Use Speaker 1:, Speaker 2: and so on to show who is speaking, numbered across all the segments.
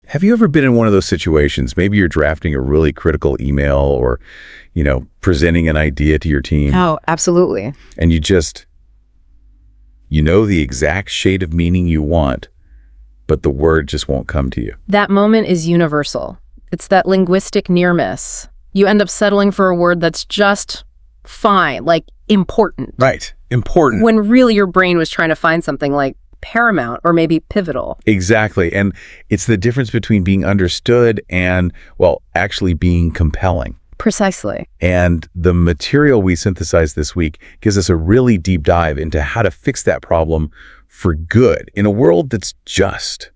Speaker 1: Have you ever been in one of those situations? Maybe you're drafting a really critical email or, presenting an idea to your team.
Speaker 2: Oh, absolutely.
Speaker 1: And you know the exact shade of meaning you want, but the word just won't come to you.
Speaker 2: That moment is universal. It's that linguistic near miss. You end up settling for a word that's just fine, like important.
Speaker 1: Right. Important.
Speaker 2: When really your brain was trying to find something like paramount or maybe pivotal.
Speaker 1: Exactly. And it's the difference between being understood and, actually being compelling.
Speaker 2: Precisely.
Speaker 1: And the material we synthesized this week gives us a really deep dive into how to fix that problem for good in a world that's just.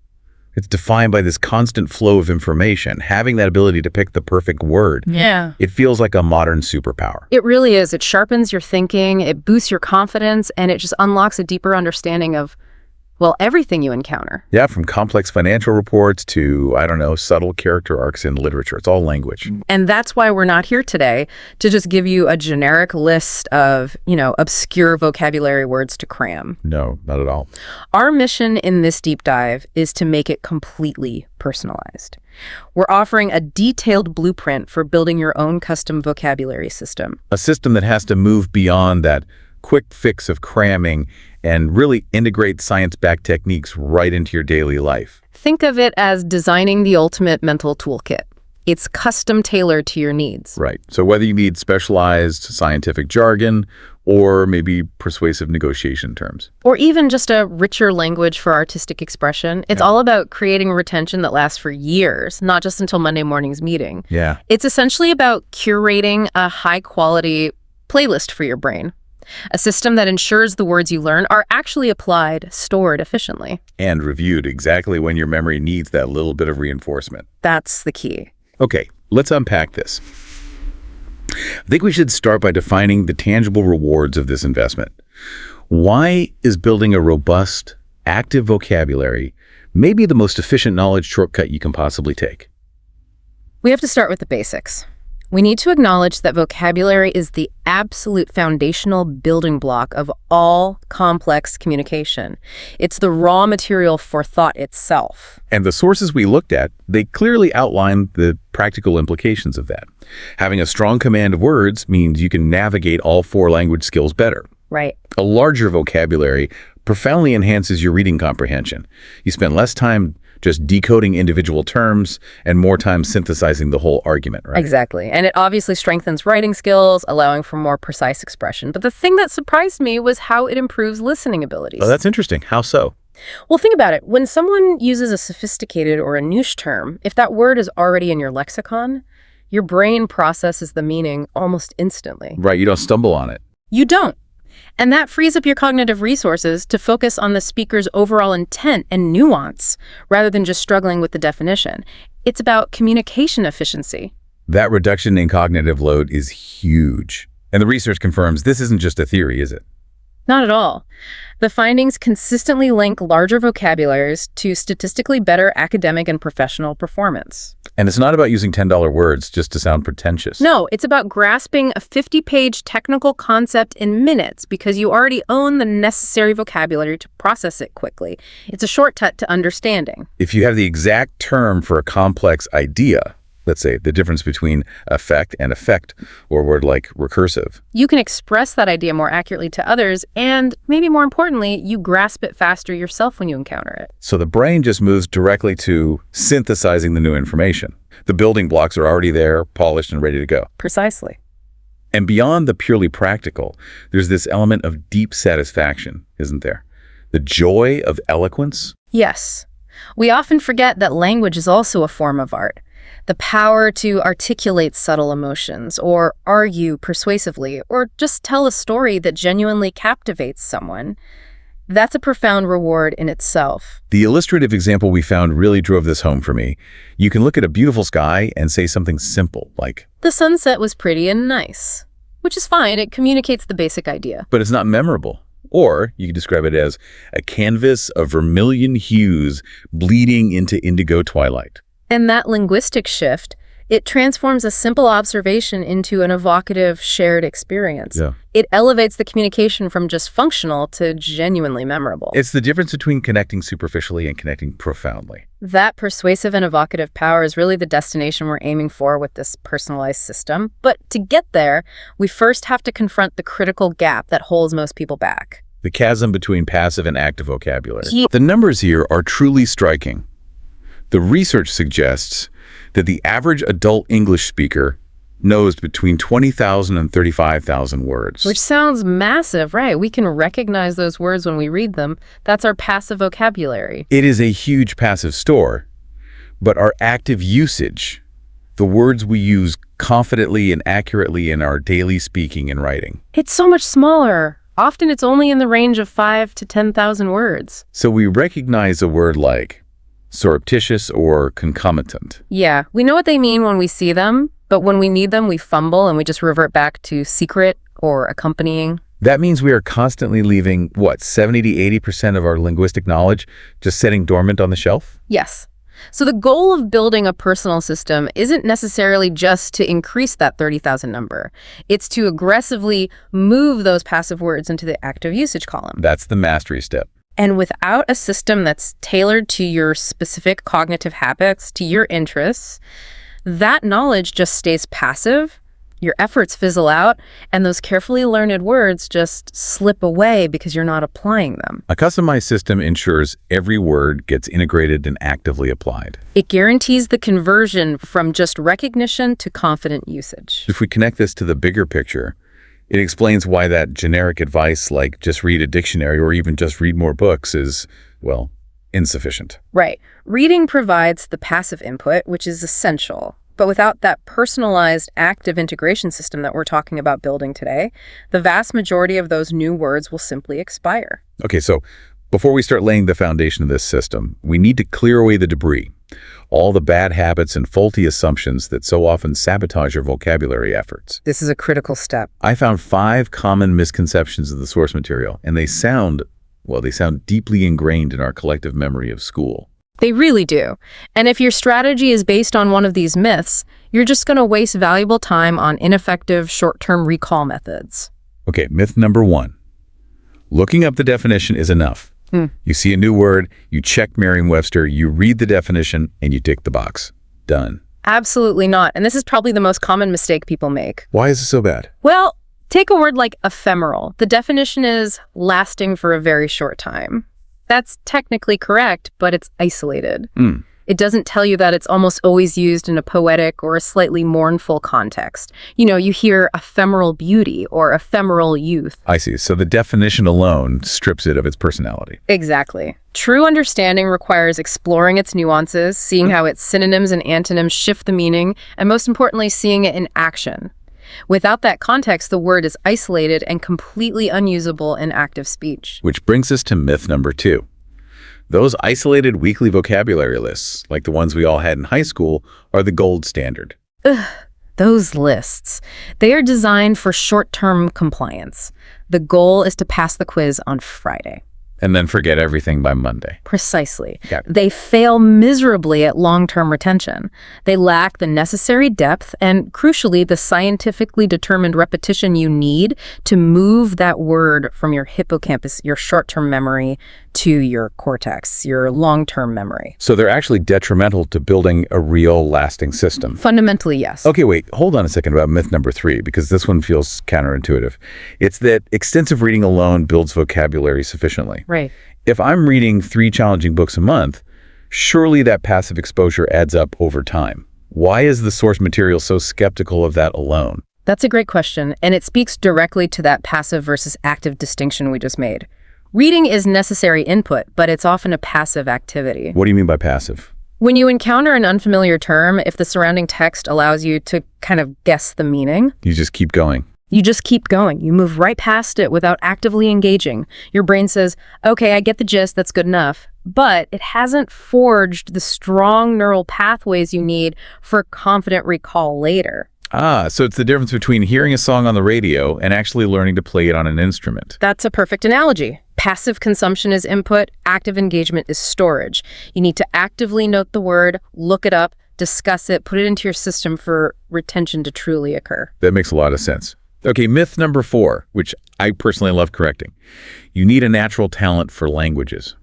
Speaker 1: It's defined by this constant flow of information. Having that ability to pick the perfect word.
Speaker 2: Yeah.
Speaker 1: It feels like a modern superpower.
Speaker 2: It really is. It sharpens your thinking, it boosts your confidence, and it just unlocks a deeper understanding of, everything you encounter.
Speaker 1: Yeah, from complex financial reports to, subtle character arcs in literature. It's all language.
Speaker 2: And that's why we're not here today to just give you a generic list of, obscure vocabulary words to cram.
Speaker 1: No, not at all.
Speaker 2: Our mission in this deep dive is to make it completely personalized. We're offering a detailed blueprint for building your own custom vocabulary system.
Speaker 1: A system that has to move beyond that quick fix of cramming and really integrate science-backed techniques right into your daily life.
Speaker 2: Think of it as designing the ultimate mental toolkit. It's custom tailored to your needs.
Speaker 1: Right. So whether you need specialized scientific jargon or maybe persuasive negotiation terms.
Speaker 2: Or even just a richer language for artistic expression, it's all about creating retention that lasts for years, not just until Monday morning's meeting.
Speaker 1: Yeah.
Speaker 2: It's essentially about curating a high-quality playlist for your brain. A system that ensures the words you learn are actually applied, stored efficiently.
Speaker 1: And reviewed exactly when your memory needs that little bit of reinforcement.
Speaker 2: That's the key.
Speaker 1: Okay, let's unpack this. I think we should start by defining the tangible rewards of this investment. Why is building a robust, active vocabulary maybe the most efficient knowledge shortcut you can possibly take?
Speaker 2: We have to start with the basics. We need to acknowledge that vocabulary is the absolute foundational building block of all complex communication. It's the raw material for thought itself.
Speaker 1: And the sources we looked at, they clearly outline the practical implications of that. Having a strong command of words means you can navigate all four language skills better.
Speaker 2: Right.
Speaker 1: A larger vocabulary profoundly enhances your reading comprehension. You spend less time just decoding individual terms and more time synthesizing the whole argument, right?
Speaker 2: Exactly. And it obviously strengthens writing skills, allowing for more precise expression. But the thing that surprised me was how it improves listening abilities.
Speaker 1: Oh, that's interesting. How so?
Speaker 2: Well, think about it. When someone uses a sophisticated or a niche term, if that word is already in your lexicon, your brain processes the meaning almost instantly.
Speaker 1: Right. You don't stumble on it.
Speaker 2: You don't. And that frees up your cognitive resources to focus on the speaker's overall intent and nuance, rather than just struggling with the definition. It's about communication efficiency.
Speaker 1: That reduction in cognitive load is huge. And the research confirms this isn't just a theory, is it?
Speaker 2: Not at all. The findings consistently link larger vocabularies to statistically better academic and professional performance.
Speaker 1: And it's not about using $10 words just to sound pretentious.
Speaker 2: No, it's about grasping a 50-page technical concept in minutes because you already own the necessary vocabulary to process it quickly. It's a shortcut to understanding.
Speaker 1: If you have the exact term for a complex idea, let's say the difference between affect and effect, or a word like recursive,
Speaker 2: you can express that idea more accurately to others, and maybe more importantly, you grasp it faster yourself when you encounter it.
Speaker 1: So the brain just moves directly to synthesizing the new information. The building blocks are already there, polished and ready to go.
Speaker 2: Precisely.
Speaker 1: And beyond the purely practical, there's this element of deep satisfaction, isn't there? The joy of eloquence.
Speaker 2: Yes. We often forget that language is also a form of art. The power to articulate subtle emotions, or argue persuasively, or just tell a story that genuinely captivates someone. That's a profound reward in itself.
Speaker 1: The illustrative example we found really drove this home for me. You can look at a beautiful sky and say something simple, like,
Speaker 2: "The sunset was pretty and nice," which is fine. It communicates the basic idea.
Speaker 1: but it's not memorable. Or you could describe it as a canvas of vermilion hues bleeding into indigo twilight.
Speaker 2: And that linguistic shift, it transforms a simple observation into an evocative, shared experience.
Speaker 1: Yeah.
Speaker 2: It elevates the communication from just functional to genuinely memorable.
Speaker 1: It's the difference between connecting superficially and connecting profoundly.
Speaker 2: That persuasive and evocative power is really the destination we're aiming for with this personalized system. But to get there, we first have to confront the critical gap that holds most people back.
Speaker 1: The chasm between passive and active vocabulary. The numbers here are truly striking. The research suggests that the average adult English speaker knows between 20,000 and 35,000 words.
Speaker 2: Which sounds massive, right? We can recognize those words when we read them. That's our passive vocabulary.
Speaker 1: It is a huge passive store, but our active usage, the words we use confidently and accurately in our daily speaking and writing.
Speaker 2: It's so much smaller. Often it's only in the range of 5 to 10,000 words.
Speaker 1: So we recognize a word like surreptitious or concomitant.
Speaker 2: Yeah, we know what they mean when we see them, but when we need them, we fumble and we just revert back to secret or accompanying.
Speaker 1: That means we are constantly leaving, 70 to 80% of our linguistic knowledge just sitting dormant on the shelf?
Speaker 2: Yes. So the goal of building a personal system isn't necessarily just to increase that 30,000 number. It's to aggressively move those passive words into the active usage column.
Speaker 1: That's the mastery step.
Speaker 2: And without a system that's tailored to your specific cognitive habits, to your interests, that knowledge just stays passive, your efforts fizzle out, and those carefully learned words just slip away because you're not applying them.
Speaker 1: A customized system ensures every word gets integrated and actively applied.
Speaker 2: It guarantees the conversion from just recognition to confident usage.
Speaker 1: If we connect this to the bigger picture, it explains why that generic advice like just read a dictionary or even just read more books is, insufficient.
Speaker 2: Right. Reading provides the passive input, which is essential. But without that personalized active integration system that we're talking about building today, the vast majority of those new words will simply expire.
Speaker 1: Okay, so before we start laying the foundation of this system, we need to clear away the debris, all the bad habits and faulty assumptions that so often sabotage our vocabulary efforts.
Speaker 2: This is a critical step.
Speaker 1: I found 5 common misconceptions of the source material, and they sound deeply ingrained in our collective memory of school.
Speaker 2: They really do. And if your strategy is based on one of these myths, you're just going to waste valuable time on ineffective short-term recall methods.
Speaker 1: Okay, myth number 1. Looking up the definition is enough. You see a new word, you check Merriam-Webster, you read the definition, and you tick the box. Done.
Speaker 2: Absolutely not. And this is probably the most common mistake people make.
Speaker 1: Why is it so bad?
Speaker 2: Well, take a word like ephemeral. The definition is lasting for a very short time. That's technically correct, but it's isolated. It doesn't tell you that it's almost always used in a poetic or a slightly mournful context. You hear ephemeral beauty or ephemeral youth.
Speaker 1: I see. So the definition alone strips it of its personality.
Speaker 2: Exactly. True understanding requires exploring its nuances, seeing how its synonyms and antonyms shift the meaning, and most importantly, seeing it in action. Without that context, the word is isolated and completely unusable in active speech.
Speaker 1: Which brings us to myth number 2. Those isolated weekly vocabulary lists, like the ones we all had in high school, are the gold standard.
Speaker 2: Those lists. They are designed for short-term compliance. The goal is to pass the quiz on Friday.
Speaker 1: And then forget everything by Monday.
Speaker 2: Precisely.
Speaker 1: Yeah.
Speaker 2: They fail miserably at long-term retention. They lack the necessary depth and, crucially, the scientifically determined repetition you need to move that word from your hippocampus, your short-term memory, to your cortex, your long-term memory.
Speaker 1: So they're actually detrimental to building a real lasting system.
Speaker 2: Fundamentally, yes.
Speaker 1: Okay, wait, hold on a second about myth number 3, because this one feels counterintuitive. It's that extensive reading alone builds vocabulary sufficiently.
Speaker 2: Right.
Speaker 1: If I'm reading 3 challenging books a month, surely that passive exposure adds up over time. Why is the source material so skeptical of that alone?
Speaker 2: That's a great question, and it speaks directly to that passive versus active distinction we just made. Reading is necessary input, but it's often a passive activity.
Speaker 1: What do you mean by passive?
Speaker 2: When you encounter an unfamiliar term, if the surrounding text allows you to kind of guess the meaning,
Speaker 1: You just keep going.
Speaker 2: you just keep going. You move right past it without actively engaging. Your brain says, okay, I get the gist, that's good enough. But it hasn't forged the strong neural pathways you need for confident recall later.
Speaker 1: So it's the difference between hearing a song on the radio and actually learning to play it on an instrument.
Speaker 2: That's a perfect analogy. Passive consumption is input, active engagement is storage. You need to actively note the word, look it up, discuss it, put it into your system for retention to truly occur.
Speaker 1: That makes a lot of sense. Okay, myth number 4, which I personally love correcting. You need a natural talent for languages.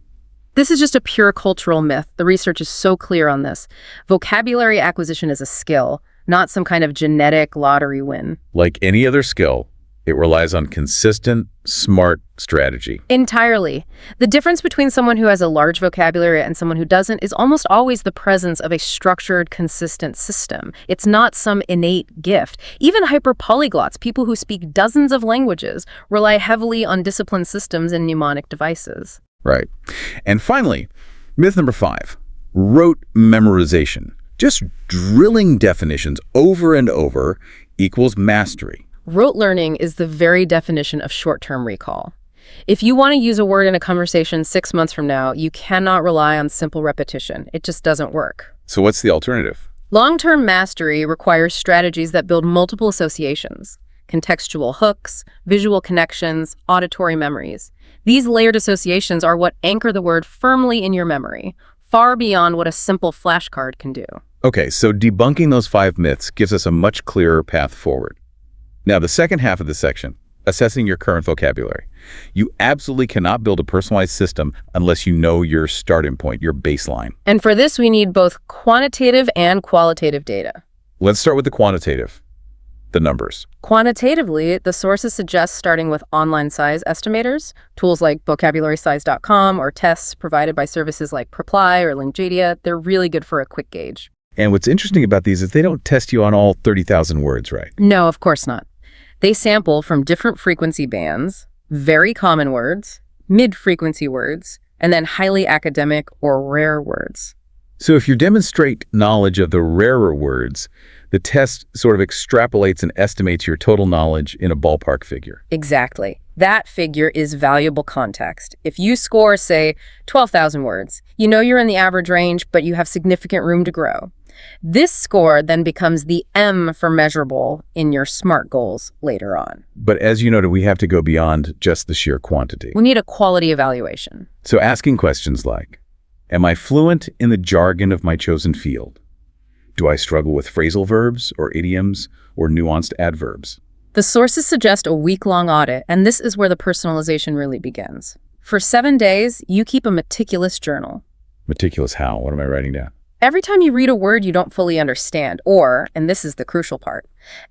Speaker 2: This is just a pure cultural myth. The research is so clear on this. Vocabulary acquisition is a skill, not some kind of genetic lottery win.
Speaker 1: Like any other skill, it relies on consistent, smart strategy.
Speaker 2: Entirely. The difference between someone who has a large vocabulary and someone who doesn't is almost always the presence of a structured, consistent system. It's not some innate gift. Even hyperpolyglots, people who speak dozens of languages, rely heavily on disciplined systems and mnemonic devices.
Speaker 1: Right. And finally, myth number 5, rote memorization. Just drilling definitions over and over equals mastery.
Speaker 2: Rote learning is the very definition of short-term recall. If you want to use a word in a conversation 6 months from now, you cannot rely on simple repetition. It just doesn't work.
Speaker 1: So what's the alternative?
Speaker 2: Long-term mastery requires strategies that build multiple associations, contextual hooks, visual connections, auditory memories. These layered associations are what anchor the word firmly in your memory, far beyond what a simple flashcard can do.
Speaker 1: Okay, so debunking those 5 myths gives us a much clearer path forward. Now, the second half of this section, assessing your current vocabulary. You absolutely cannot build a personalized system unless you know your starting point, your baseline.
Speaker 2: And for this, we need both quantitative and qualitative data.
Speaker 1: Let's start with the quantitative, the numbers.
Speaker 2: Quantitatively, the sources suggest starting with online size estimators, tools like vocabularysize.com or tests provided by services like Preply or Linkadia. They're really good for a quick gauge.
Speaker 1: And what's interesting about these is they don't test you on all 30,000 words, right?
Speaker 2: No, of course not. They sample from different frequency bands, very common words, mid-frequency words, and then highly academic or rare words.
Speaker 1: So if you demonstrate knowledge of the rarer words, the test sort of extrapolates and estimates your total knowledge in a ballpark figure.
Speaker 2: Exactly. That figure is valuable context. If you score, say, 12,000 words, you know you're in the average range, but you have significant room to grow. This score then becomes the M for measurable in your SMART goals later on.
Speaker 1: But as you noted, we have to go beyond just the sheer quantity.
Speaker 2: We need a quality evaluation.
Speaker 1: So asking questions like, am I fluent in the jargon of my chosen field? Do I struggle with phrasal verbs or idioms or nuanced adverbs?
Speaker 2: The sources suggest a week-long audit, and this is where the personalization really begins. For 7 days, you keep a meticulous journal.
Speaker 1: Meticulous how? What am I writing down?
Speaker 2: Every time you read a word you don't fully understand, or, and this is the crucial part,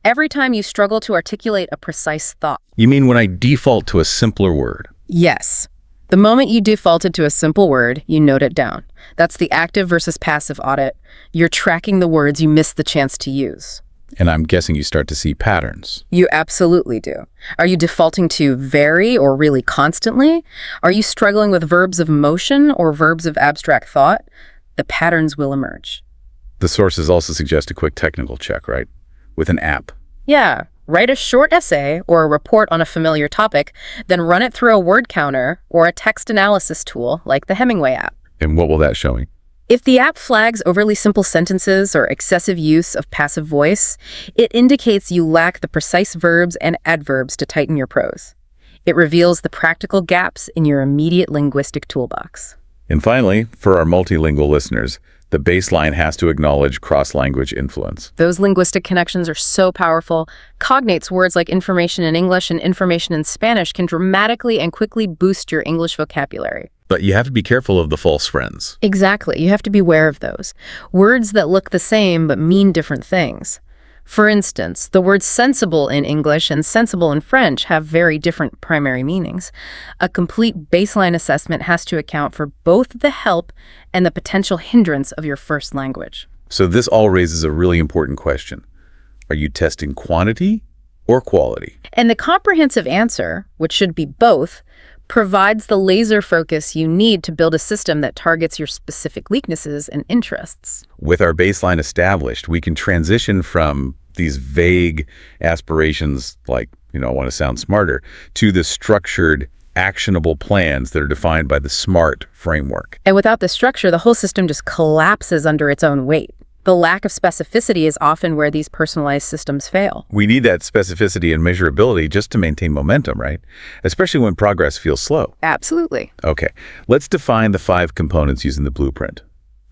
Speaker 2: every time you struggle to articulate a precise thought.
Speaker 1: You mean when I default to a simpler word?
Speaker 2: Yes. The moment you defaulted to a simple word, you note it down. That's the active versus passive audit. You're tracking the words you missed the chance to use.
Speaker 1: And I'm guessing you start to see patterns.
Speaker 2: You absolutely do. Are you defaulting to very or really constantly? Are you struggling with verbs of motion or verbs of abstract thought? The patterns will emerge.
Speaker 1: The sources also suggest a quick technical check, right? With an app.
Speaker 2: Yeah. Write a short essay or a report on a familiar topic, then run it through a word counter or a text analysis tool like the Hemingway app.
Speaker 1: And what will that show me?
Speaker 2: If the app flags overly simple sentences or excessive use of passive voice, it indicates you lack the precise verbs and adverbs to tighten your prose. It reveals the practical gaps in your immediate linguistic toolbox.
Speaker 1: And finally, for our multilingual listeners, the baseline has to acknowledge cross-language influence.
Speaker 2: Those linguistic connections are so powerful. Cognates words like information in English and information in Spanish can dramatically and quickly boost your English vocabulary.
Speaker 1: But you have to be careful of the false friends.
Speaker 2: Exactly. You have to be aware of those. Words that look the same but mean different things. For instance, the words sensible in English and sensible in French have very different primary meanings. A complete baseline assessment has to account for both the help and the potential hindrance of your first language.
Speaker 1: So this all raises a really important question. Are you testing quantity or quality?
Speaker 2: And the comprehensive answer, which should be both, provides the laser focus you need to build a system that targets your specific weaknesses and interests.
Speaker 1: With our baseline established, we can transition from these vague aspirations like, I want to sound smarter, to the structured, actionable plans that are defined by the SMART framework.
Speaker 2: And without the structure, the whole system just collapses under its own weight. The lack of specificity is often where these personalized systems fail.
Speaker 1: We need that specificity and measurability just to maintain momentum, right? Especially when progress feels slow.
Speaker 2: Absolutely.
Speaker 1: Okay, let's define the 5 components using the blueprint.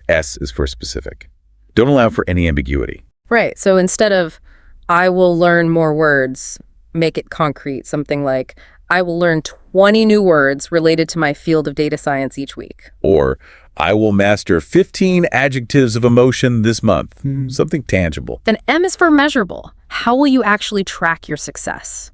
Speaker 1: S is for specific. Don't allow for any ambiguity.
Speaker 2: Right. So instead of, I will learn more words, make it concrete. Something like, I will learn 20 new words related to my field of data science each week.
Speaker 1: Or, I will master 15 adjectives of emotion this month. Something tangible.
Speaker 2: Then M is for measurable. How will you actually track your success?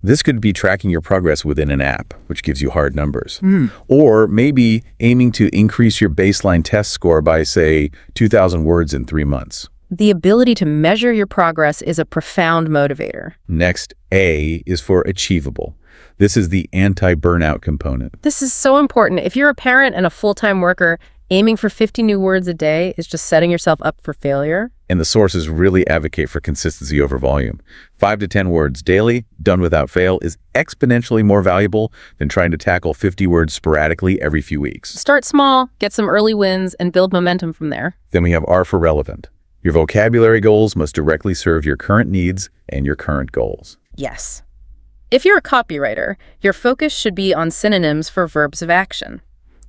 Speaker 1: This could be tracking your progress within an app, which gives you hard numbers. Or maybe aiming to increase your baseline test score by, say, 2,000 words in 3 months.
Speaker 2: The ability to measure your progress is a profound motivator.
Speaker 1: Next, A is for achievable. This is the anti-burnout component.
Speaker 2: This is so important. If you're a parent and a full-time worker, aiming for 50 new words a day is just setting yourself up for failure.
Speaker 1: And the sources really advocate for consistency over volume. 5 to 10 words daily, done without fail, is exponentially more valuable than trying to tackle 50 words sporadically every few weeks.
Speaker 2: Start small, get some early wins, and build momentum from there.
Speaker 1: Then we have R for relevant. Your vocabulary goals must directly serve your current needs and your current goals.
Speaker 2: Yes. If you're a copywriter, your focus should be on synonyms for verbs of action.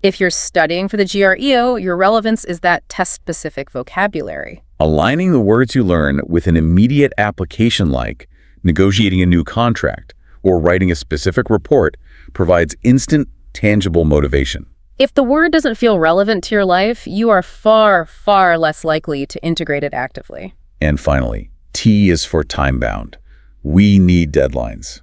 Speaker 2: If you're studying for the GREO, your relevance is that test-specific vocabulary.
Speaker 1: Aligning the words you learn with an immediate application like negotiating a new contract or writing a specific report provides instant, tangible motivation.
Speaker 2: If the word doesn't feel relevant to your life, you are far, far less likely to integrate it actively.
Speaker 1: And finally, T is for time-bound. We need deadlines.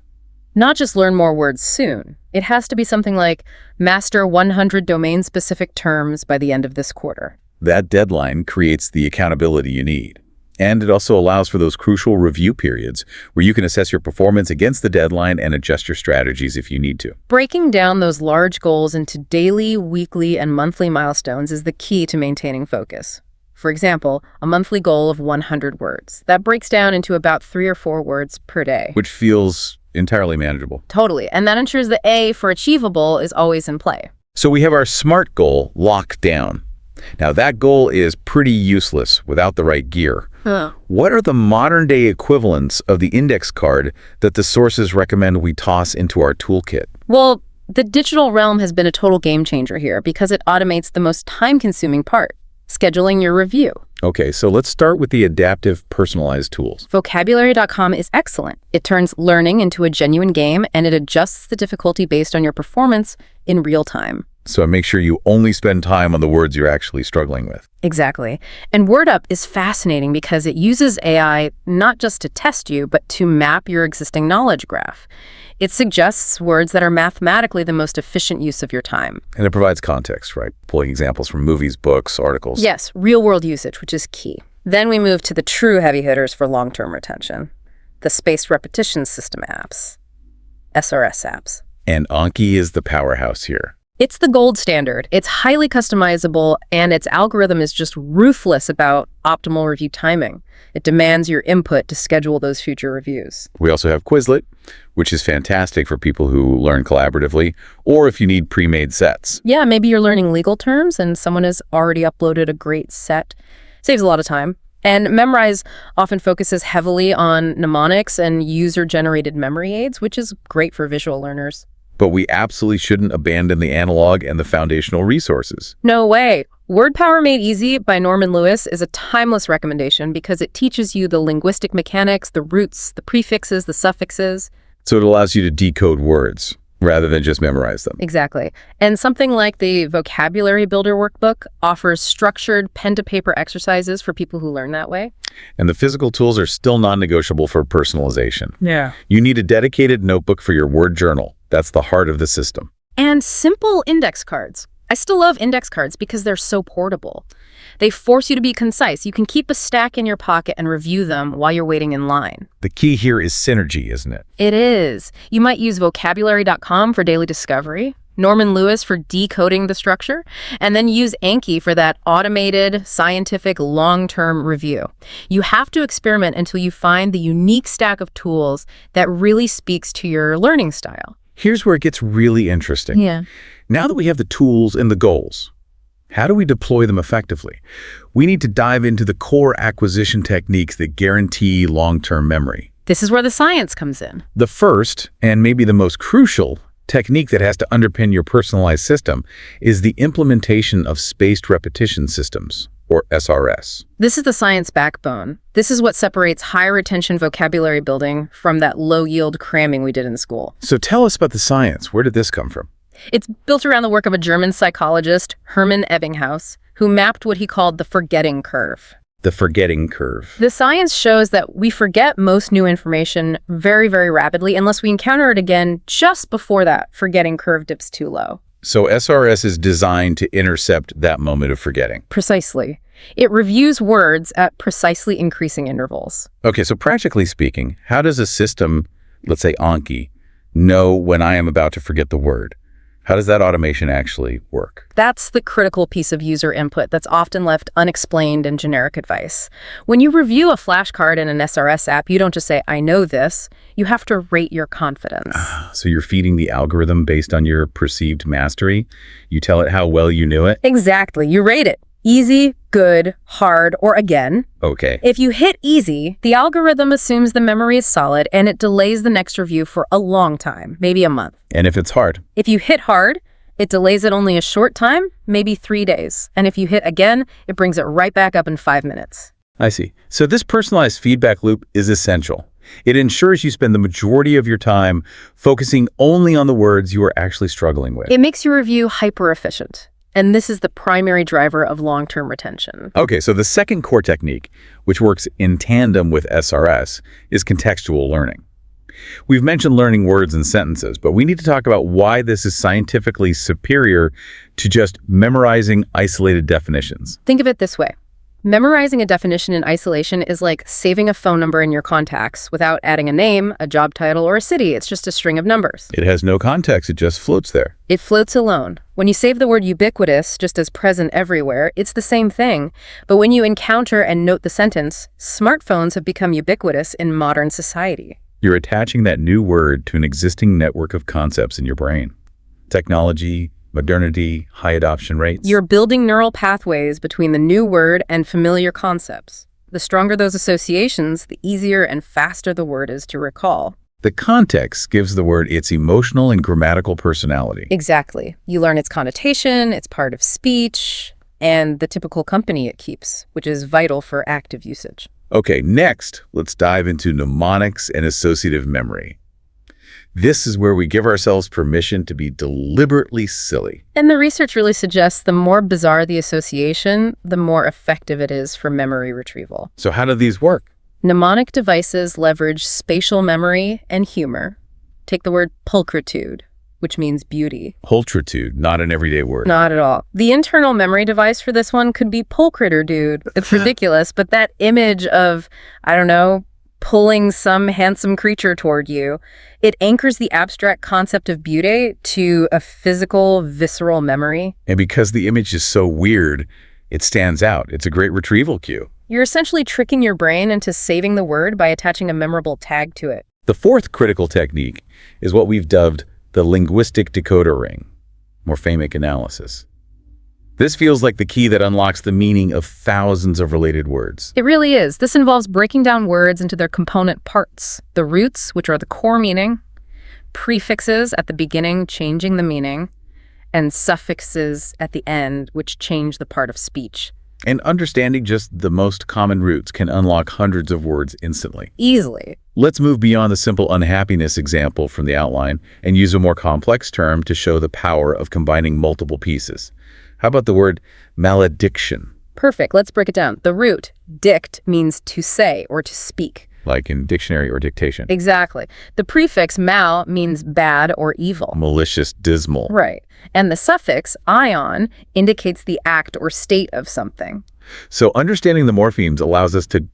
Speaker 2: Not just learn more words soon. It has to be something like master 100 domain-specific terms by the end of this quarter.
Speaker 1: That deadline creates the accountability you need. And it also allows for those crucial review periods where you can assess your performance against the deadline and adjust your strategies if you need to.
Speaker 2: Breaking down those large goals into daily, weekly, and monthly milestones is the key to maintaining focus. For example, a monthly goal of 100 words. That breaks down into about 3 or 4 words per day.
Speaker 1: Which feels entirely manageable.
Speaker 2: Totally. And that ensures the A for achievable is always in play.
Speaker 1: So we have our SMART goal locked down. Now that goal is pretty useless without the right gear. What are the modern-day equivalents of the index card that the sources recommend we toss into our toolkit?
Speaker 2: Well, the digital realm has been a total game changer here because it automates the most time-consuming part, scheduling your review.
Speaker 1: Okay, so let's start with the adaptive personalized tools.
Speaker 2: Vocabulary.com is excellent. It turns learning into a genuine game, and it adjusts the difficulty based on your performance in real time.
Speaker 1: So make sure you only spend time on the words you're actually struggling with.
Speaker 2: Exactly. And WordUp is fascinating because it uses AI not just to test you, but to map your existing knowledge graph. It suggests words that are mathematically the most efficient use of your time.
Speaker 1: And it provides context, right? Pulling examples from movies, books, articles.
Speaker 2: Yes, real-world usage, which is key. Then we move to the true heavy hitters for long-term retention, the spaced repetition system apps, SRS apps.
Speaker 1: And Anki is the powerhouse here.
Speaker 2: It's the gold standard. It's highly customizable, and its algorithm is just ruthless about optimal review timing. It demands your input to schedule those future reviews.
Speaker 1: We also have Quizlet, which is fantastic for people who learn collaboratively, or if you need pre-made sets.
Speaker 2: Yeah, maybe you're learning legal terms and someone has already uploaded a great set. Saves a lot of time. And Memrise often focuses heavily on mnemonics and user-generated memory aids, which is great for visual learners.
Speaker 1: But we absolutely shouldn't abandon the analog and the foundational resources.
Speaker 2: No way. Word Power Made Easy by Norman Lewis is a timeless recommendation because it teaches you the linguistic mechanics, the roots, the prefixes, the suffixes.
Speaker 1: So it allows you to decode words rather than just memorize them.
Speaker 2: Exactly. And something like the Vocabulary Builder Workbook offers structured pen-to-paper exercises for people who learn that way.
Speaker 1: And the physical tools are still non-negotiable for personalization.
Speaker 2: Yeah.
Speaker 1: You need a dedicated notebook for your word journal. That's the heart of the system.
Speaker 2: And simple index cards. I still love index cards because they're so portable. They force you to be concise. You can keep a stack in your pocket and review them while you're waiting in line.
Speaker 1: The key here is synergy, isn't it?
Speaker 2: It is. You might use vocabulary.com for daily discovery, Norman Lewis for decoding the structure, and then use Anki for that automated, scientific, long-term review. You have to experiment until you find the unique stack of tools that really speaks to your learning style.
Speaker 1: Here's where it gets really interesting.
Speaker 2: Yeah.
Speaker 1: Now that we have the tools and the goals, how do we deploy them effectively? We need to dive into the core acquisition techniques that guarantee long-term memory.
Speaker 2: This is where the science comes in.
Speaker 1: The first, and maybe the most crucial, technique that has to underpin your personalized system is the implementation of spaced repetition systems, or SRS?
Speaker 2: This is the science backbone. This is what separates high retention vocabulary building from that low-yield cramming we did in school.
Speaker 1: So tell us about the science. Where did this come from?
Speaker 2: It's built around the work of a German psychologist, Hermann Ebbinghaus, who mapped what he called the forgetting curve.
Speaker 1: The forgetting curve.
Speaker 2: The science shows that we forget most new information very, very rapidly unless we encounter it again just before that forgetting curve dips too low.
Speaker 1: So SRS is designed to intercept that moment of forgetting.
Speaker 2: Precisely. It reviews words at precisely increasing intervals.
Speaker 1: Okay, so practically speaking, how does a system, let's say Anki, know when I am about to forget the word? How does that automation actually work?
Speaker 2: That's the critical piece of user input that's often left unexplained in generic advice. When you review a flashcard in an SRS app, you don't just say, I know this. You have to rate your confidence.
Speaker 1: So you're feeding the algorithm based on your perceived mastery? You tell it how well you knew it?
Speaker 2: Exactly. You rate it. Easy, good, hard, or again.
Speaker 1: Okay.
Speaker 2: If you hit easy, the algorithm assumes the memory is solid and it delays the next review for a long time, maybe a month.
Speaker 1: And if it's hard?
Speaker 2: If you hit hard, it delays it only a short time, maybe 3 days. And if you hit again, it brings it right back up in 5 minutes.
Speaker 1: I see. So this personalized feedback loop is essential. It ensures you spend the majority of your time focusing only on the words you are actually struggling with.
Speaker 2: It makes your review hyper-efficient. And this is the primary driver of long-term retention.
Speaker 1: Okay, so the second core technique, which works in tandem with SRS, is contextual learning. We've mentioned learning words and sentences, but we need to talk about why this is scientifically superior to just memorizing isolated definitions.
Speaker 2: Think of it this way. Memorizing a definition in isolation is like saving a phone number in your contacts without adding a name, a job title, or a city. It's just a string of numbers.
Speaker 1: It has no context, it just floats there.
Speaker 2: It floats alone. When you save the word ubiquitous just as present everywhere, it's the same thing. But when you encounter and note the sentence, smartphones have become ubiquitous in modern society.
Speaker 1: You're attaching that new word to an existing network of concepts in your brain. Technology, modernity, high adoption rates.
Speaker 2: You're building neural pathways between the new word and familiar concepts. The stronger those associations, the easier and faster the word is to recall.
Speaker 1: The context gives the word its emotional and grammatical personality.
Speaker 2: Exactly. You learn its connotation, its part of speech, and the typical company it keeps, which is vital for active usage.
Speaker 1: Okay, next, let's dive into mnemonics and associative memory. This is where we give ourselves permission to be deliberately silly.
Speaker 2: And the research really suggests the more bizarre the association, the more effective it is for memory retrieval.
Speaker 1: So how do these work?
Speaker 2: Mnemonic devices leverage spatial memory and humor. Take the word pulchritude, which means beauty.
Speaker 1: Pulchritude, not an everyday word.
Speaker 2: Not at all. The internal memory device for this one could be pulcritter dude. It's ridiculous, but that image of, I don't know, pulling some handsome creature toward you, it anchors the abstract concept of beauty to a physical, visceral memory.
Speaker 1: And because the image is so weird, it stands out. It's a great retrieval cue.
Speaker 2: You're essentially tricking your brain into saving the word by attaching a memorable tag to it.
Speaker 1: The fourth critical technique is what we've dubbed the linguistic decoder ring, morphemic analysis. This feels like the key that unlocks the meaning of thousands of related words.
Speaker 2: It really is. This involves breaking down words into their component parts. The roots, which are the core meaning, prefixes at the beginning, changing the meaning, and suffixes at the end, which change the part of speech.
Speaker 1: And understanding just the most common roots can unlock hundreds of words instantly.
Speaker 2: Easily.
Speaker 1: Let's move beyond the simple unhappiness example from the outline and use a more complex term to show the power of combining multiple pieces. How about the word malediction?
Speaker 2: Perfect. Let's break it down. The root, dict, means to say or to speak.
Speaker 1: Like in dictionary or dictation.
Speaker 2: Exactly. The prefix mal means bad or evil.
Speaker 1: Malicious, dismal.
Speaker 2: Right. And the suffix ion indicates the act or state of something.
Speaker 1: So understanding the morphemes allows us to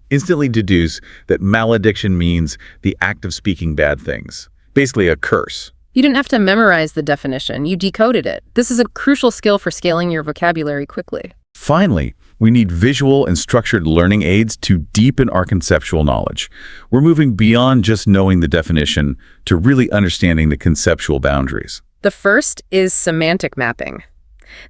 Speaker 1: instantly deduce that malediction means the act of speaking bad things. Basically a curse.
Speaker 2: You didn't have to memorize the definition. You decoded it. This is a crucial skill for scaling your vocabulary quickly.
Speaker 1: Finally, we need visual and structured learning aids to deepen our conceptual knowledge. We're moving beyond just knowing the definition to really understanding the conceptual boundaries.
Speaker 2: The first is semantic mapping.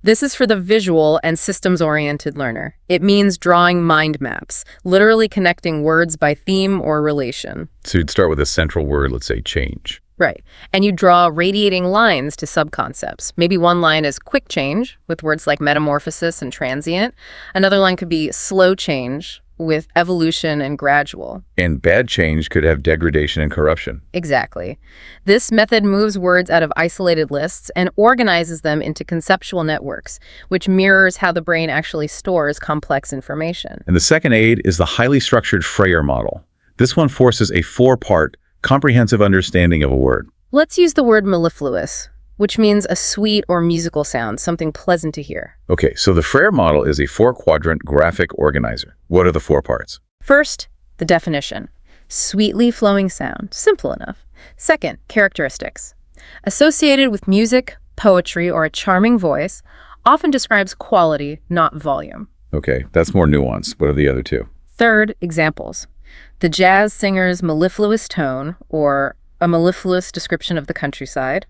Speaker 2: This is for the visual and systems-oriented learner. It means drawing mind maps, literally connecting words by theme or relation.
Speaker 1: So you'd start with a central word, let's say change.
Speaker 2: Right. And you draw radiating lines to subconcepts. Maybe one line is quick change, with words like metamorphosis and transient. Another line could be slow change, with evolution and gradual.
Speaker 1: And bad change could have degradation and corruption.
Speaker 2: Exactly. This method moves words out of isolated lists and organizes them into conceptual networks, which mirrors how the brain actually stores complex information.
Speaker 1: And the second aid is the highly structured Freyer model. This one forces a four-part, comprehensive understanding of a word.
Speaker 2: Let's use the word mellifluous, which means a sweet or musical sound, something pleasant to hear.
Speaker 1: Okay, so the Freyer model is a four-quadrant graphic organizer. What are the four parts?
Speaker 2: First, the definition. Sweetly flowing sound. Simple enough. Second, characteristics. Associated with music, poetry, or a charming voice, often describes quality, not volume.
Speaker 1: Okay, that's more nuanced. What are the other two?
Speaker 2: Third, examples. The jazz singer's mellifluous tone, or a mellifluous description of the countryside.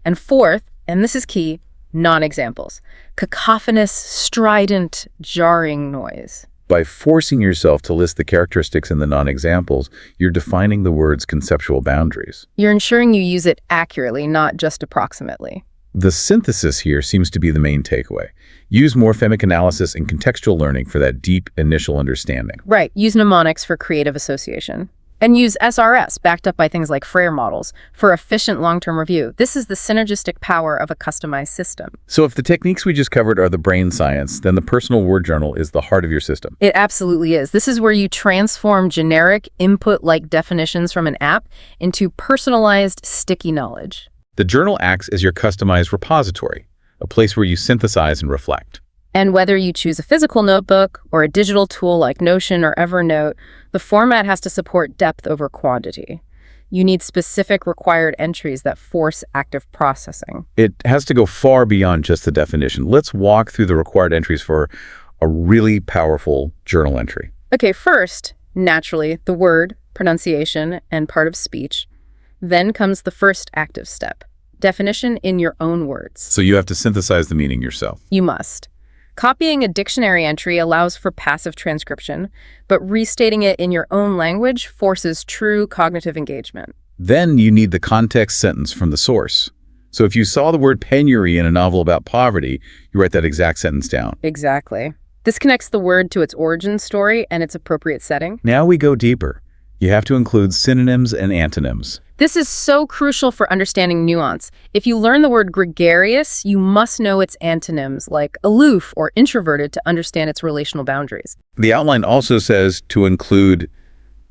Speaker 2: And fourth, and this is key, non-examples. Cacophonous, strident, jarring noise.
Speaker 1: By forcing yourself to list the characteristics in the non-examples, you're defining the word's conceptual boundaries.
Speaker 2: You're ensuring you use it accurately, not just approximately.
Speaker 1: The synthesis here seems to be the main takeaway. Use morphemic analysis and contextual learning for that deep initial understanding.
Speaker 2: Right, use mnemonics for creative association. And use SRS, backed up by things like Freyer models, for efficient long-term review. This is the synergistic power of a customized system.
Speaker 1: So if the techniques we just covered are the brain science, then the personal word journal is the heart of your system.
Speaker 2: It absolutely is. This is where you transform generic input-like definitions from an app into personalized, sticky knowledge.
Speaker 1: The journal acts as your customized repository, a place where you synthesize and reflect.
Speaker 2: And whether you choose a physical notebook or a digital tool like Notion or Evernote, the format has to support depth over quantity. You need specific required entries that force active processing.
Speaker 1: It has to go far beyond just the definition. Let's walk through the required entries for a really powerful journal entry.
Speaker 2: Okay, first, naturally, the word, pronunciation, and part of speech. Then comes the first active step, definition in your own words.
Speaker 1: So you have to synthesize the meaning yourself.
Speaker 2: You must. Copying a dictionary entry allows for passive transcription, but restating it in your own language forces true cognitive engagement.
Speaker 1: Then you need the context sentence from the source. So if you saw the word penury in a novel about poverty, you write that exact sentence down.
Speaker 2: Exactly. This connects the word to its origin story and its appropriate setting.
Speaker 1: Now we go deeper. You have to include synonyms and antonyms.
Speaker 2: This is so crucial for understanding nuance. If you learn the word gregarious, you must know its antonyms, like aloof or introverted, to understand its relational boundaries.
Speaker 1: The outline also says to include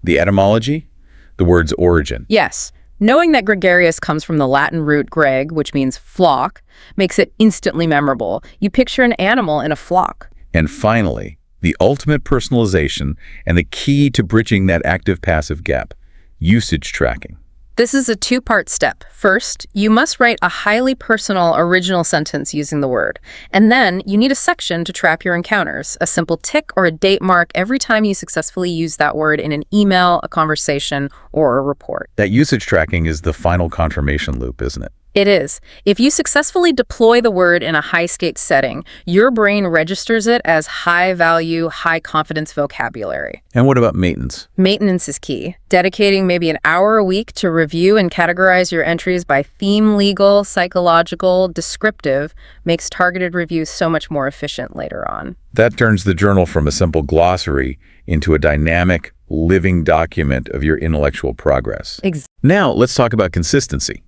Speaker 1: the etymology, the word's origin.
Speaker 2: Yes. Knowing that gregarious comes from the Latin root greg, which means flock, makes it instantly memorable. You picture an animal in a flock.
Speaker 1: And finally, the ultimate personalization and the key to bridging that active-passive gap, usage tracking.
Speaker 2: This is a two-part step. First, you must write a highly personal original sentence using the word. And then you need a section to trap your encounters, a simple tick or a date mark every time you successfully use that word in an email, a conversation, or a report.
Speaker 1: That usage tracking is the final confirmation loop, isn't it?
Speaker 2: It is. If you successfully deploy the word in a high-stakes setting, your brain registers it as high-value, high-confidence vocabulary.
Speaker 1: And what about maintenance?
Speaker 2: Maintenance is key. Dedicating maybe an hour a week to review and categorize your entries by theme, legal, psychological, descriptive makes targeted reviews so much more efficient later on.
Speaker 1: That turns the journal from a simple glossary into a dynamic, living document of your intellectual progress. Now, let's talk about consistency.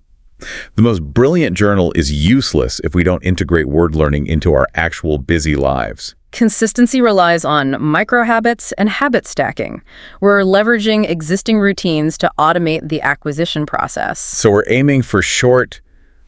Speaker 1: The most brilliant journal is useless if we don't integrate word learning into our actual busy lives.
Speaker 2: Consistency relies on micro-habits and habit stacking. We're leveraging existing routines to automate the acquisition process.
Speaker 1: So we're aiming for short,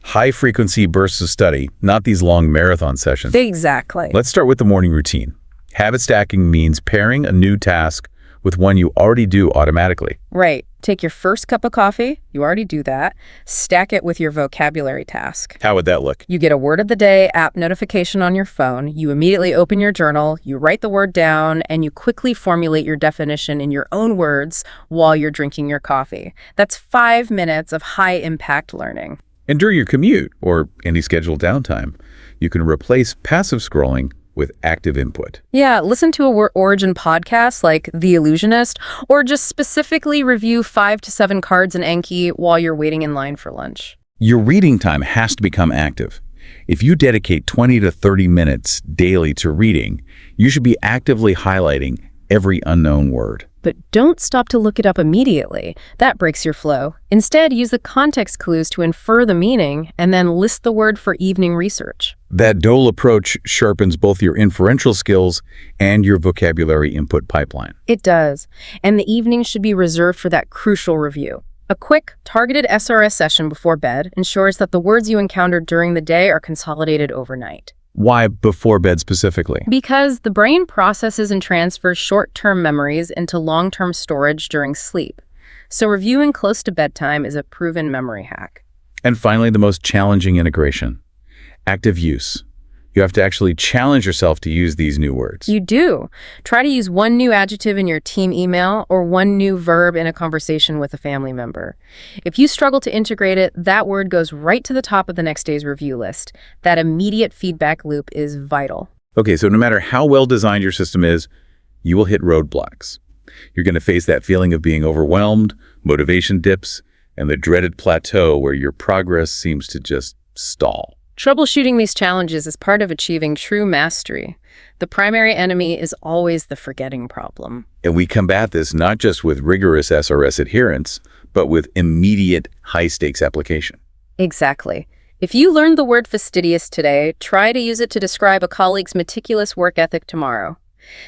Speaker 1: high-frequency bursts of study, not these long marathon sessions.
Speaker 2: Exactly.
Speaker 1: Let's start with the morning routine. Habit stacking means pairing a new task with one you already do automatically.
Speaker 2: Right. Take your first cup of coffee, you already do that, stack it with your vocabulary task.
Speaker 1: How would that look?
Speaker 2: You get a word of the day app notification on your phone, you immediately open your journal, you write the word down, and you quickly formulate your definition in your own words while you're drinking your coffee. That's 5 minutes of high-impact learning.
Speaker 1: And during your commute, or any scheduled downtime, you can replace passive scrolling with active input.
Speaker 2: Yeah, listen to a word origin podcast like The Illusionist, or just specifically review 5 to 7 cards in Enki while you're waiting in line for lunch.
Speaker 1: Your reading time has to become active. If you dedicate 20 to 30 minutes daily to reading, you should be actively highlighting every unknown word.
Speaker 2: But don't stop to look it up immediately. That breaks your flow. Instead, use the context clues to infer the meaning and then list the word for evening research.
Speaker 1: That Dole approach sharpens both your inferential skills and your vocabulary input pipeline.
Speaker 2: It does. And the evening should be reserved for that crucial review. A quick, targeted SRS session before bed ensures that the words you encountered during the day are consolidated overnight.
Speaker 1: Why before bed specifically?
Speaker 2: Because the brain processes and transfers short-term memories into long-term storage during sleep. So reviewing close to bedtime is a proven memory hack.
Speaker 1: And finally, the most challenging integration, active use. You have to actually challenge yourself to use these new words.
Speaker 2: You do. Try to use one new adjective in your team email or one new verb in a conversation with a family member. If you struggle to integrate it, that word goes right to the top of the next day's review list. That immediate feedback loop is vital.
Speaker 1: Okay, so no matter how well designed your system is, you will hit roadblocks. You're going to face that feeling of being overwhelmed, motivation dips, and the dreaded plateau where your progress seems to just stall.
Speaker 2: Troubleshooting these challenges is part of achieving true mastery. The primary enemy is always the forgetting problem.
Speaker 1: And we combat this not just with rigorous SRS adherence, but with immediate high-stakes application.
Speaker 2: Exactly. If you learned the word fastidious today, try to use it to describe a colleague's meticulous work ethic tomorrow.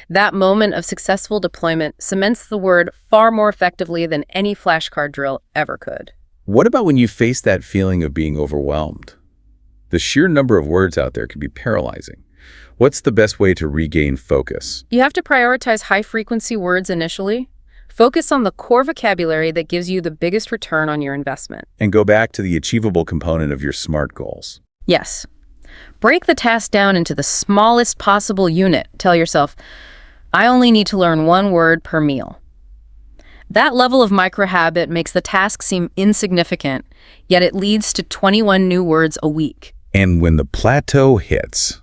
Speaker 2: That moment of successful deployment cements the word far more effectively than any flashcard drill ever could.
Speaker 1: What about when you face that feeling of being overwhelmed? The sheer number of words out there can be paralyzing. What's the best way to regain focus?
Speaker 2: You have to prioritize high-frequency words initially. Focus on the core vocabulary that gives you the biggest return on your investment.
Speaker 1: And go back to the achievable component of your SMART goals.
Speaker 2: Yes. Break the task down into the smallest possible unit. Tell yourself, I only need to learn one word per meal. That level of micro-habit makes the task seem insignificant, yet it leads to 21 new words a week.
Speaker 1: And when the plateau hits,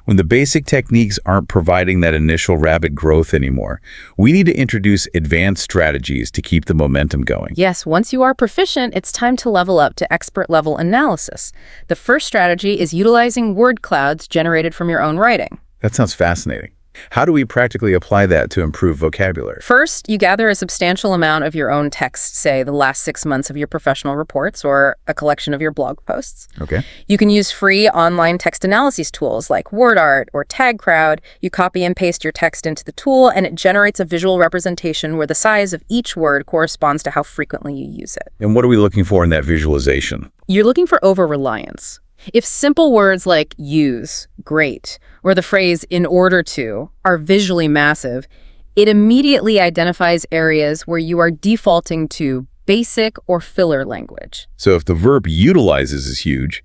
Speaker 1: when the basic techniques aren't providing that initial rapid growth anymore, we need to introduce advanced strategies to keep the momentum going.
Speaker 2: Yes, once you are proficient, it's time to level up to expert-level analysis. The first strategy is utilizing word clouds generated from your own writing.
Speaker 1: That sounds fascinating. How do we practically apply that to improve vocabulary?
Speaker 2: First, you gather a substantial amount of your own text, say the last 6 months of your professional reports or a collection of your blog posts.
Speaker 1: Okay.
Speaker 2: You can use free online text analysis tools like WordArt or TagCrowd. You copy and paste your text into the tool, and it generates a visual representation where the size of each word corresponds to how frequently you use it.
Speaker 1: And what are we looking for in that visualization?
Speaker 2: You're looking for over-reliance. If simple words like use, great, or the phrase in order to are visually massive, it immediately identifies areas where you are defaulting to basic or filler language.
Speaker 1: So if the verb utilizes is huge,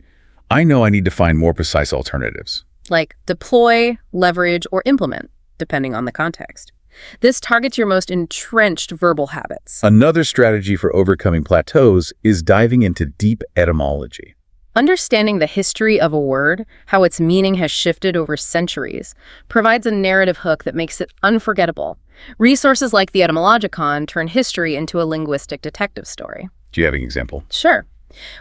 Speaker 1: I know I need to find more precise alternatives.
Speaker 2: Like deploy, leverage, or implement, depending on the context. This targets your most entrenched verbal habits.
Speaker 1: Another strategy for overcoming plateaus is diving into deep etymology.
Speaker 2: Understanding the history of a word, how its meaning has shifted over centuries, provides a narrative hook that makes it unforgettable. Resources like the Etymologicon turn history into a linguistic detective story.
Speaker 1: Do you have an example?
Speaker 2: Sure.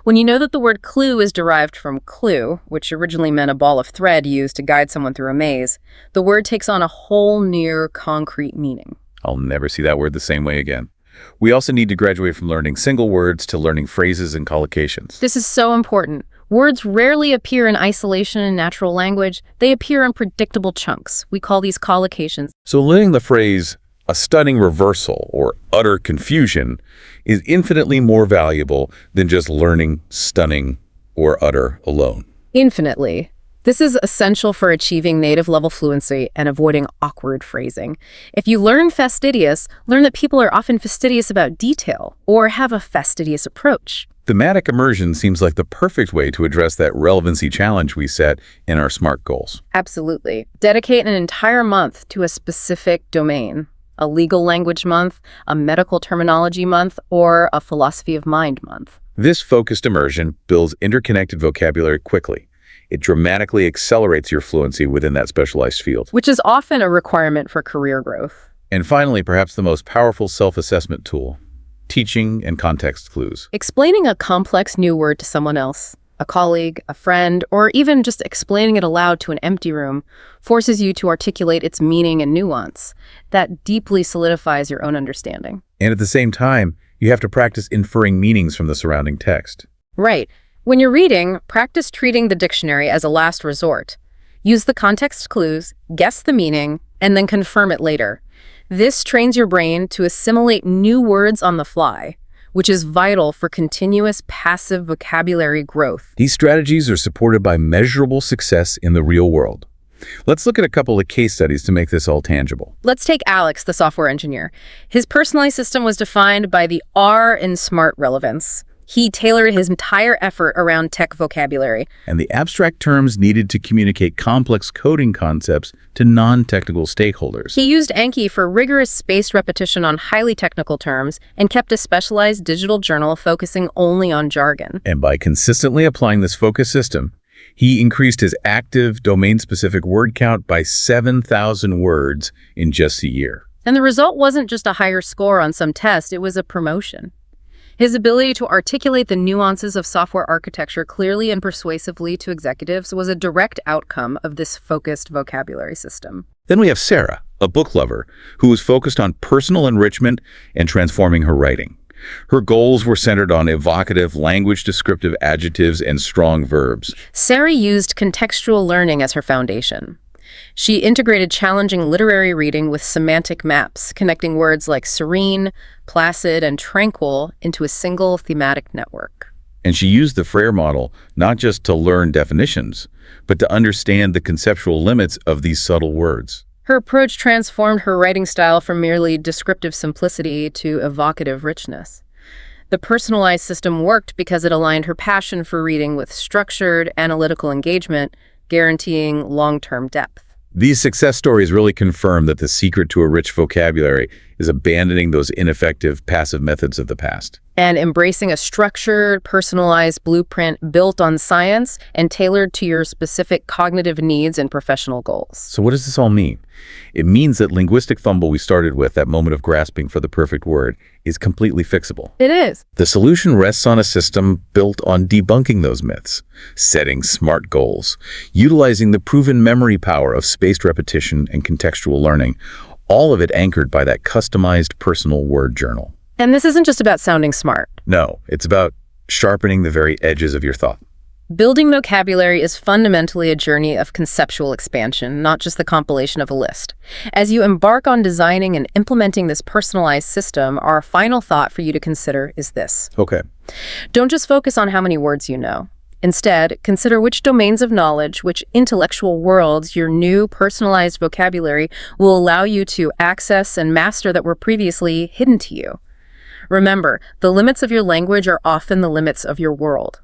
Speaker 2: When you know that the word clue is derived from clue, which originally meant a ball of thread used to guide someone through a maze, the word takes on a whole near concrete meaning.
Speaker 1: I'll never see that word the same way again. We also need to graduate from learning single words to learning phrases and collocations.
Speaker 2: This is so important. Words rarely appear in isolation in natural language. They appear in predictable chunks. We call these collocations.
Speaker 1: So learning the phrase, a stunning reversal or utter confusion, is infinitely more valuable than just learning stunning or utter alone.
Speaker 2: Infinitely. This is essential for achieving native-level fluency and avoiding awkward phrasing. If you learn fastidious, learn that people are often fastidious about detail or have a fastidious approach.
Speaker 1: Thematic immersion seems like the perfect way to address that relevancy challenge we set in our SMART goals.
Speaker 2: Absolutely. Dedicate an entire month to a specific domain. A legal language month, a medical terminology month, or a philosophy of mind month.
Speaker 1: This focused immersion builds interconnected vocabulary quickly. It dramatically accelerates your fluency within that specialized field.
Speaker 2: Which is often a requirement for career growth.
Speaker 1: And finally, perhaps the most powerful self-assessment tool, teaching and context clues.
Speaker 2: Explaining a complex new word to someone else, a colleague, a friend, or even just explaining it aloud to an empty room forces you to articulate its meaning and nuance. That deeply solidifies your own understanding.
Speaker 1: And at the same time, you have to practice inferring meanings from the surrounding text.
Speaker 2: Right. When you're reading, practice treating the dictionary as a last resort. Use the context clues, guess the meaning, and then confirm it later. This trains your brain to assimilate new words on the fly, which is vital for continuous passive vocabulary growth.
Speaker 1: These strategies are supported by measurable success in the real world. Let's look at a couple of case studies to make this all tangible.
Speaker 2: Let's take Alex, the software engineer. His personalized system was defined by the R in SMART relevance. He tailored his entire effort around tech vocabulary.
Speaker 1: And the abstract terms needed to communicate complex coding concepts to non-technical stakeholders.
Speaker 2: He used Anki for rigorous spaced repetition on highly technical terms and kept a specialized digital journal focusing only on jargon.
Speaker 1: And by consistently applying this focus system, he increased his active domain-specific word count by 7,000 words in just a year.
Speaker 2: And the result wasn't just a higher score on some test, it was a promotion. His ability to articulate the nuances of software architecture clearly and persuasively to executives was a direct outcome of this focused vocabulary system.
Speaker 1: Then we have Sarah, a book lover, who was focused on personal enrichment and transforming her writing. Her goals were centered on evocative, language-descriptive adjectives and strong verbs.
Speaker 2: Sarah used contextual learning as her foundation. She integrated challenging literary reading with semantic maps, connecting words like serene, placid, and tranquil into a single thematic network.
Speaker 1: And she used the Frere model not just to learn definitions, but to understand the conceptual limits of these subtle words.
Speaker 2: Her approach transformed her writing style from merely descriptive simplicity to evocative richness. The personalized system worked because it aligned her passion for reading with structured, analytical engagement, guaranteeing long-term depth.
Speaker 1: These success stories really confirm that the secret to a rich vocabulary is abandoning those ineffective, passive methods of the past.
Speaker 2: And embracing a structured, personalized blueprint built on science and tailored to your specific cognitive needs and professional goals.
Speaker 1: So what does this all mean? It means that linguistic fumble we started with, that moment of grasping for the perfect word, is completely fixable.
Speaker 2: It is.
Speaker 1: The solution rests on a system built on debunking those myths, setting SMART goals, utilizing the proven memory power of spaced repetition and contextual learning, all of it anchored by that customized personal word journal.
Speaker 2: And this isn't just about sounding smart.
Speaker 1: No, it's about sharpening the very edges of your thought.
Speaker 2: Building vocabulary is fundamentally a journey of conceptual expansion, not just the compilation of a list. As you embark on designing and implementing this personalized system, our final thought for you to consider is this.
Speaker 1: Okay.
Speaker 2: Don't just focus on how many words you know. Instead, consider which domains of knowledge, which intellectual worlds your new personalized vocabulary will allow you to access and master that were previously hidden to you. Remember, the limits of your language are often the limits of your world.